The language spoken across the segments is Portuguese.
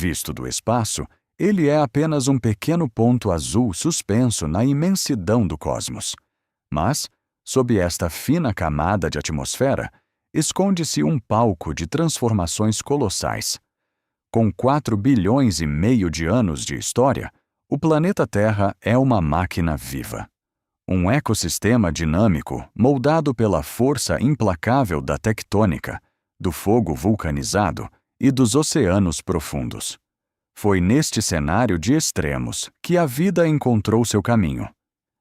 Visto do espaço, ele é apenas um pequeno ponto azul suspenso na imensidão do cosmos. Mas, sob esta fina camada de atmosfera, esconde-se um palco de transformações colossais. Com 4 bilhões e meio de anos de história, o planeta Terra é uma máquina viva. Um ecossistema dinâmico moldado pela força implacável da tectônica, do fogo vulcanizado e dos oceanos profundos. Foi neste cenário de extremos que a vida encontrou seu caminho.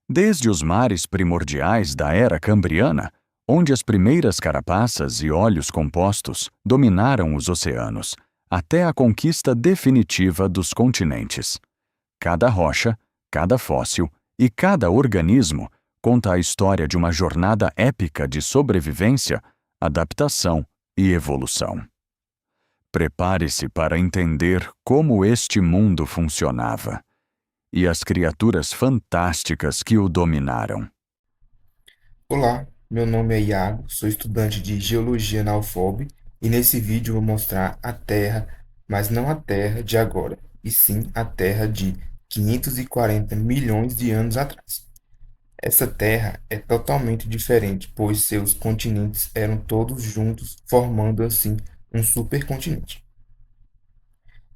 Desde os mares primordiais da era cambriana, onde as primeiras carapaças e óleos compostos dominaram os oceanos, até a conquista definitiva dos continentes. Cada rocha, cada fóssil e cada organismo conta a história de uma jornada épica de sobrevivência, adaptação e evolução. Prepare-se para entender como este mundo funcionava e as criaturas fantásticas que o dominaram. Olá, meu nome é Iago, sou estudante de Geologia na UFOB e nesse vídeo vou mostrar a Terra, mas não a Terra de agora, e sim a Terra de 540 milhões de anos atrás. Essa Terra é totalmente diferente, pois seus continentes eram todos juntos, formando assim um supercontinente.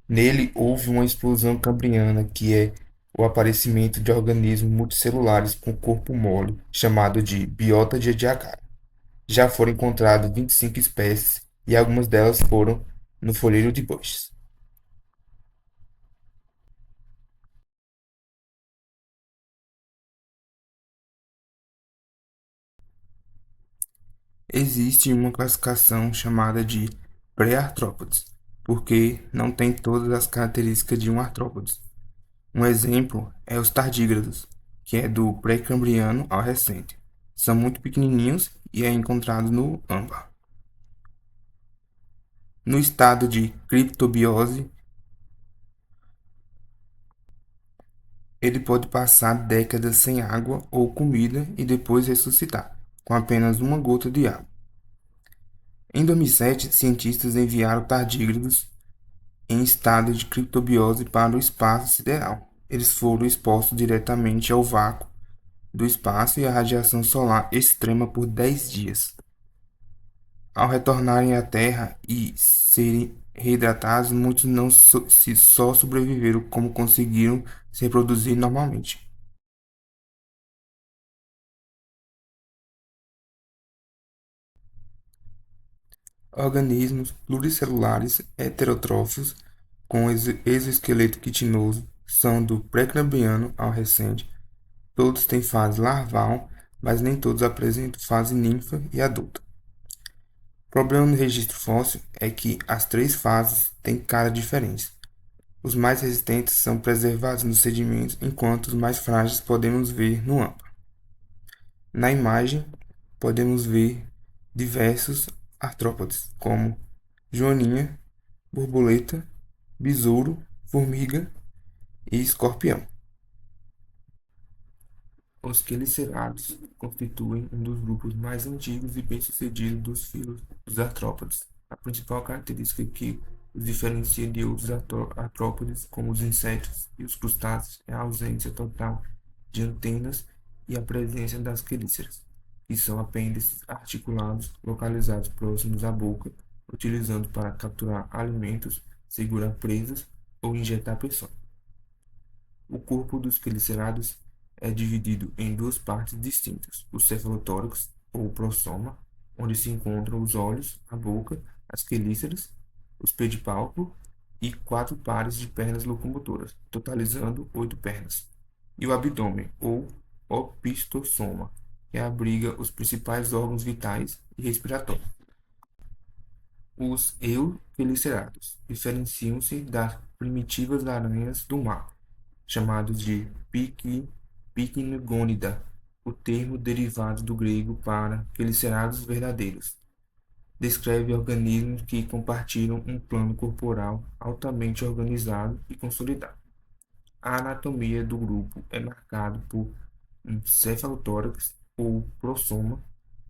Nele houve uma explosão cambriana, que é o aparecimento de organismos multicelulares com corpo mole, chamado de biota de Ediacara. Já foram encontradas 25 espécies e algumas delas foram no folheiro de Bush. Existe uma classificação chamada de pré-artrópodes, porque não tem todas as características de um artrópode. Um exemplo é os tardígrados, que é do pré-cambriano ao recente. São muito pequenininhos e é encontrado no âmbar. No estado de criptobiose, ele pode passar décadas sem água ou comida e depois ressuscitar, com apenas uma gota de água. Em 2007, cientistas enviaram tardígrados em estado de criptobiose para o espaço sideral. Eles foram expostos diretamente ao vácuo do espaço e à radiação solar extrema por 10 dias. Ao retornarem à Terra e serem reidratados, muitos não só sobreviveram, como conseguiram se reproduzir normalmente. Organismos pluricelulares heterótrofos com exoesqueleto quitinoso são do pré-cambriano ao recente. Todos têm fase larval, mas nem todos apresentam fase ninfa e adulta. O problema no registro fóssil é que as três fases têm caras diferentes. Os mais resistentes são preservados nos sedimentos, enquanto os mais frágeis podemos ver no AMPA. Na imagem, podemos ver diversos artrópodes, como joaninha, borboleta, besouro, formiga e escorpião. Os quelicerados constituem um dos grupos mais antigos e bem-sucedidos dos filos dos artrópodes. A principal característica que os diferencia de outros artrópodes, como os insetos e os crustáceos, é a ausência total de antenas e a presença das quelíceras, que são apêndices articulados localizados próximos à boca, utilizando para capturar alimentos, segurar presas ou injetar pressão. O corpo dos quelicerados é dividido em duas partes distintas: o cefalotórax, ou prossoma, onde se encontram os olhos, a boca, as quelíceras, os pedipalpo e 4 pares de pernas locomotoras, totalizando 8 pernas, e o abdômen, ou opistossoma, que abriga os principais órgãos vitais e respiratórios. Os euquelicerados diferenciam-se das primitivas aranhas do mar, chamados de Pycnogônida, o termo derivado do grego para quelicerados verdadeiros. Descreve organismos que compartilham um plano corporal altamente organizado e consolidado. A anatomia do grupo é marcada por um cefalotórax ou prossoma,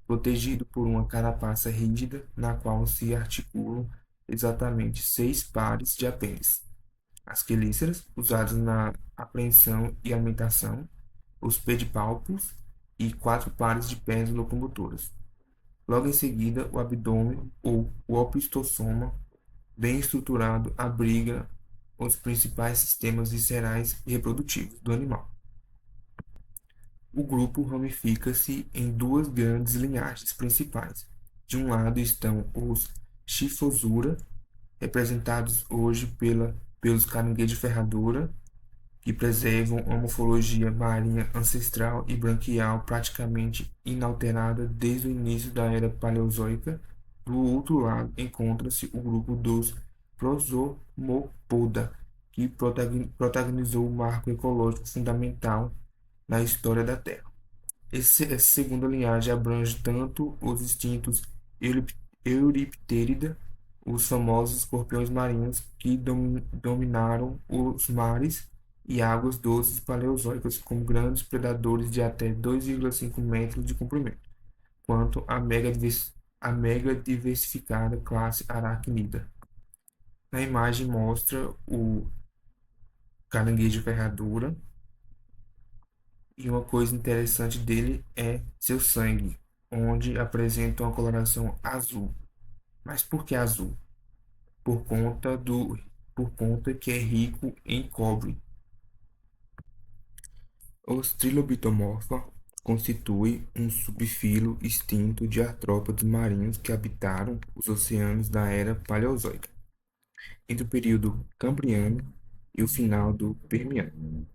protegido por uma carapaça rígida na qual se articulam exatamente 6 pares de apêndices. as quelíceras, usadas na apreensão e alimentação, os pedipalpos e 4 pares de pernas locomotoras. Logo em seguida, o abdômen ou o opistosoma, bem estruturado, abriga os principais sistemas viscerais e reprodutivos do animal. O grupo ramifica-se em duas grandes linhagens principais. De um lado estão os Schiphosura, representados hoje pelos caranguejos de ferradura, que preservam uma morfologia marinha ancestral e branquial praticamente inalterada desde o início da era paleozoica. Do outro lado encontra-se o grupo dos Prosomopoda, que protagonizou um marco ecológico fundamental na história da Terra. Essa segunda linhagem abrange tanto os extintos Euripterida, os famosos escorpiões marinhos que dominaram os mares e águas doces paleozoicas como grandes predadores de até 2,5 metros de comprimento, quanto a mega diversificada classe aracnida. Na imagem mostra o caranguejo de ferradura, e uma coisa interessante dele é seu sangue, onde apresenta uma coloração azul. Mas por que azul? Por conta que é rico em cobre. Os Trilobitomorpha constituem um subfilo extinto de artrópodes marinhos que habitaram os oceanos da era Paleozoica, entre o período Cambriano e o final do Permiano.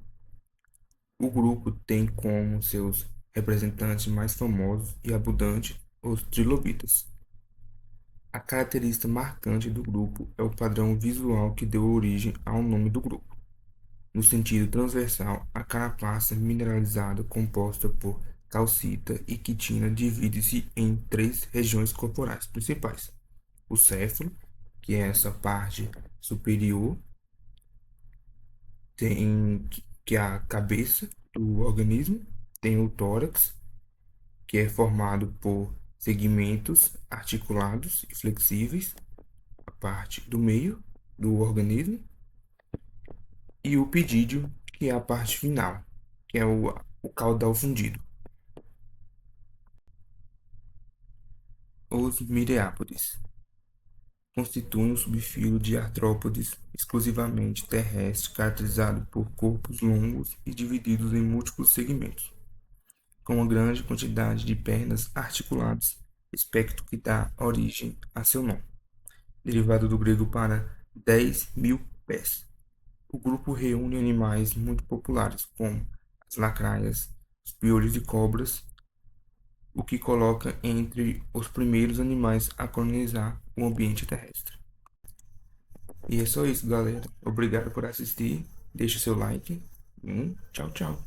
O grupo tem como seus representantes mais famosos e abundantes os trilobitas. A característica marcante do grupo é o padrão visual que deu origem ao nome do grupo. No sentido transversal, a carapaça mineralizada composta por calcita e quitina divide-se em 3 regiões corporais principais: o céfalo, que é essa parte superior, que é a cabeça do organismo, tem o tórax, que é formado por segmentos articulados e flexíveis, a parte do meio do organismo, e o pedídeo, que é a parte final, que é o caudal fundido. Os mireápodes constituem um subfilo de artrópodes exclusivamente terrestre, caracterizado por corpos longos e divididos em múltiplos segmentos, com uma grande quantidade de pernas articuladas, aspecto que dá origem a seu nome, derivado do grego para 10.000 pés. O grupo reúne animais muito populares, como as lacraias, os piolhos de cobras, o que coloca entre os primeiros animais a colonizar o ambiente terrestre. E é só isso, galera. Obrigado por assistir. Deixe seu like. Tchau, tchau.